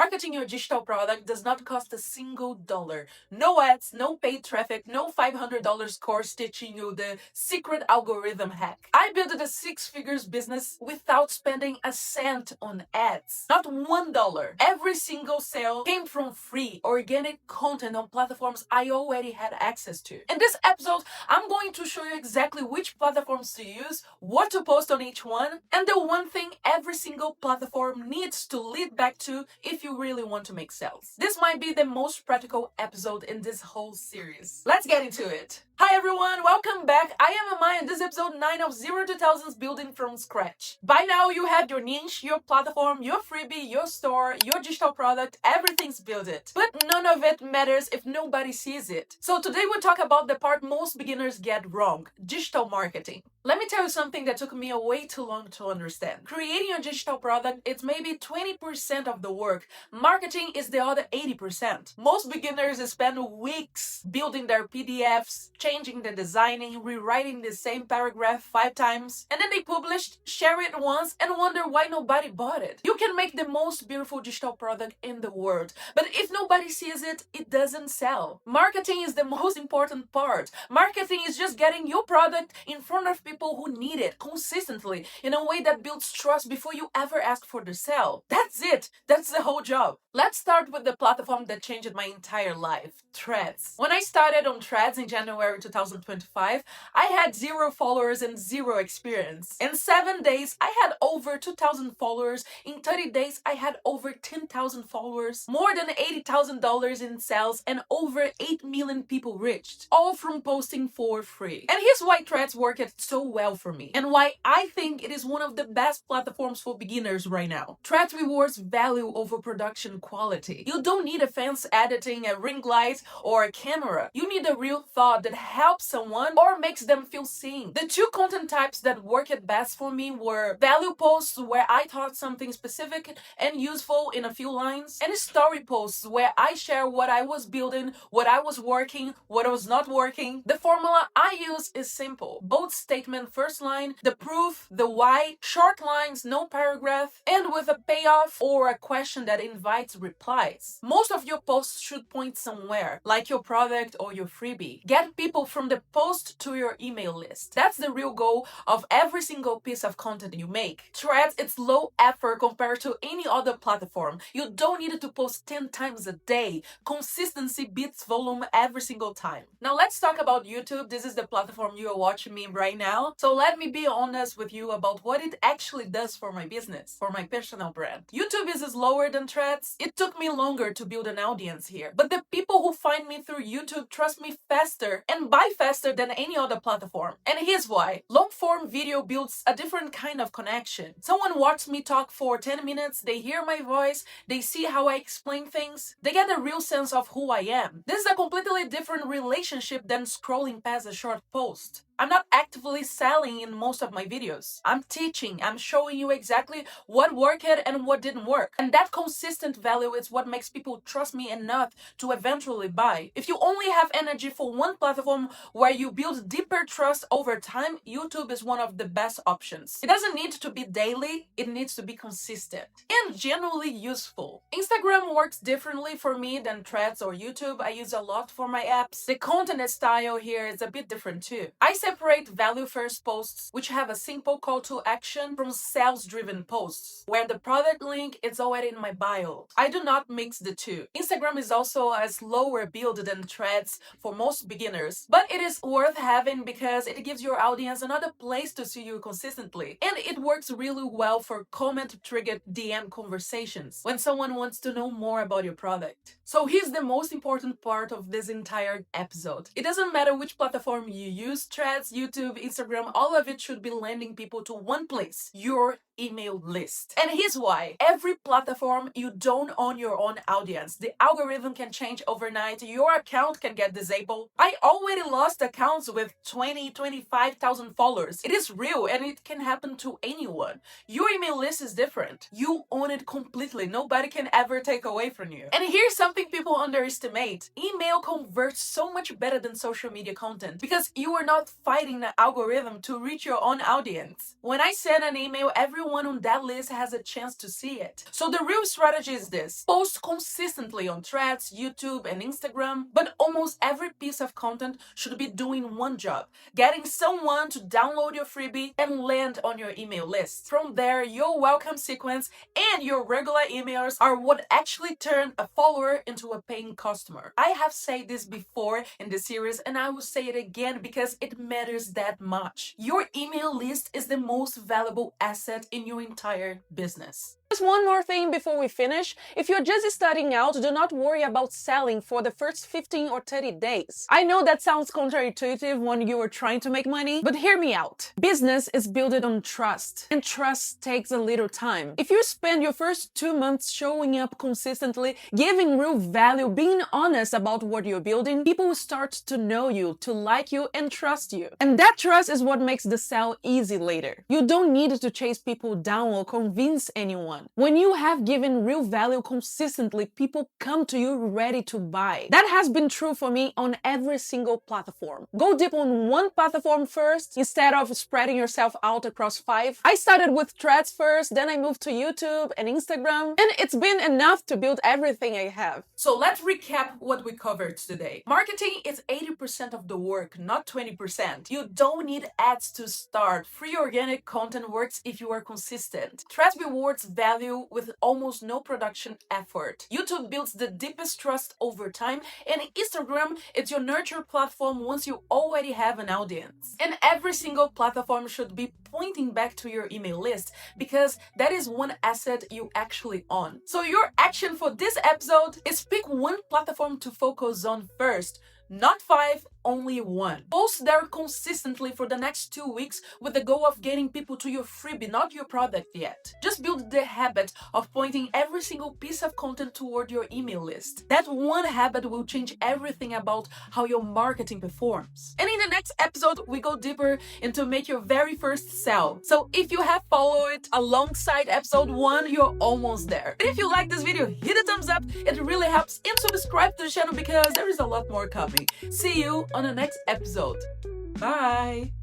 Marketing your digital product does not cost a single dollar. No ads, no paid traffic, no $500 course teaching you the secret algorithm hack. I built a six-figures business without spending a cent on ads. Not $1. Every single sale came from free, organic content on platforms I already had access to. In this episode, I'm going to show you exactly which platforms to use, what to post on each one, and the one thing every single platform needs to lead back to if you really want to make sales. This might be the most practical episode in this whole series. Let's get into it. Hi everyone, welcome back. I am Amaya and this is episode 9 of 0 to Thousands Building from Scratch. By now you have your niche, your platform, your freebie, your store, your digital product, everything's built it. But none of it matters if nobody sees it. So today we'll talk about the part most beginners get wrong, digital marketing. Let me tell you something that took me way too long to understand. Creating a digital product, it's maybe 20% of the work. Marketing is the other 80%. Most beginners spend weeks building their PDFs, changing the designing, rewriting the same paragraph 5 times, and then they publish, share it once, and wonder why nobody bought it. You can make the most beautiful digital product in the world, but if nobody sees it, it doesn't sell. Marketing is the most important part. Marketing is just getting your product in front of people who need it consistently in a way that builds trust before you ever ask for the sale. That's it. That's the whole job. Let's start with the platform that changed my entire life, Threads. When I started on Threads in January 2025, I had 0 followers and 0 experience. In 7 days, I had over 2,000 followers. In 30 days, I had over 10,000 followers, more than $80,000 in sales, and over 8 million people reached, all from posting for free. And here's why Threads worked so well for me, and why I think it is one of the best platforms for beginners right now. Threads rewards value over production quality. You don't need a fancy editing, a ring light, or a camera. You need a real thought that helps someone or makes them feel seen. The 2 content types that worked best for me were value posts, where I taught something specific and useful in a few lines, and story posts, where I share what I was building, what I was working, what was not working. The formula I use is simple. Bold statement first line, the proof, the why, short lines, no paragraph, and with a payoff or a question that invites replies. Most of your posts should point somewhere, like your product or your freebie. Get people from the post to your email list. That's the real goal of every single piece of content you make. Threads, it's low effort compared to any other platform. You don't need to post 10 times a day. Consistency beats volume every single time. Now let's talk about YouTube. This is the platform you are watching me right now. So let me be honest with you about what it actually does for my business, for my personal brand. YouTube is slower than Threads. It took me longer to build an audience here, but the people who find me through YouTube trust me faster and buy faster than any other platform. And here's why. Long form video builds a different kind of connection. Someone watches me talk for 10 minutes, they hear my voice, they see how I explain things, they get a real sense of who I am. This is a completely different relationship than scrolling past a short post. I'm not actively selling in most of my videos. I'm teaching, I'm showing you exactly what worked and what didn't work. And that consistent value is what makes people trust me enough to eventually buy. If you only have energy for one platform where you build deeper trust over time, YouTube is one of the best options. It doesn't need to be daily, it needs to be consistent and genuinely useful. Instagram works differently for me than Threads or YouTube. I use a lot for my apps. The content style here is a bit different too. I separate value first posts, which have a simple call to action, from sales driven posts, where the product link is already in my bio. I do not mix the two. Instagram is also a slower build than Threads for most beginners, but it is worth having because it gives your audience another place to see you consistently. And it works really well for comment triggered DM conversations when someone wants to know more about your product. So here's the most important part of this entire episode. It doesn't matter which platform you use, Threads, YouTube, Instagram, all of it should be landing people to one place, your email list. And here's why. Every platform, you don't own your own audience. The algorithm can change overnight. Your account can get disabled. I already lost accounts with 25,000 followers. It is real and it can happen to anyone. Your email list is different. You own it completely. Nobody can ever take away from you. And here's something people underestimate. Email converts so much better than social media content because you are not fighting the algorithm to reach your own audience. When I send an email, everyone everyone on that list has a chance to see it. So the real strategy is this: post consistently on Threads, YouTube, and Instagram, but almost every piece of content should be doing one job: getting someone to download your freebie and land on your email list. From there, your welcome sequence and your regular emailers are what actually turn a follower into a paying customer. I have said this before in the series, and I will say it again because it matters that much. Your email list is the most valuable asset in your entire business. Just one more thing before we finish. If you're just starting out, do not worry about selling for the first 15 or 30 days. I know that sounds counterintuitive when you are trying to make money, but hear me out. Business is built on trust, and trust takes a little time. If you spend your first 2 months showing up consistently, giving real value, being honest about what you're building, people will start to know you, to like you, and trust you. And that trust is what makes the sell easy later. You don't need to chase people down or convince anyone. When you have given real value consistently, people come to you ready to buy. That has been true for me on every single platform. Go deep on one platform first instead of spreading yourself out across 5. I started with Threads first, then I moved to YouTube and Instagram, and it's been enough to build everything I have. So let's recap what we covered today. Marketing is 80% of the work, not 20%. You don't need ads to start. Free organic content works if you are consistent. Threads rewards value with almost no production effort. YouTube builds the deepest trust over time, and Instagram is your nurture platform once you already have an audience. And every single platform should be pointing back to your email list because that is one asset you actually own. So your action for this episode is pick one platform to focus on first. Not 5, only 1. Post there consistently for the next 2 weeks with the goal of getting people to your freebie, not your product yet. Just build the habit of pointing every single piece of content toward your email list. That one habit will change everything about how your marketing performs. And in the next episode, we go deeper into make your very first sell. So if you have followed alongside episode 1, you're almost there. And if you like this video, hit a thumbs up. It really helps, and subscribe to the channel because there is a lot more coming. See you on the next episode. Bye!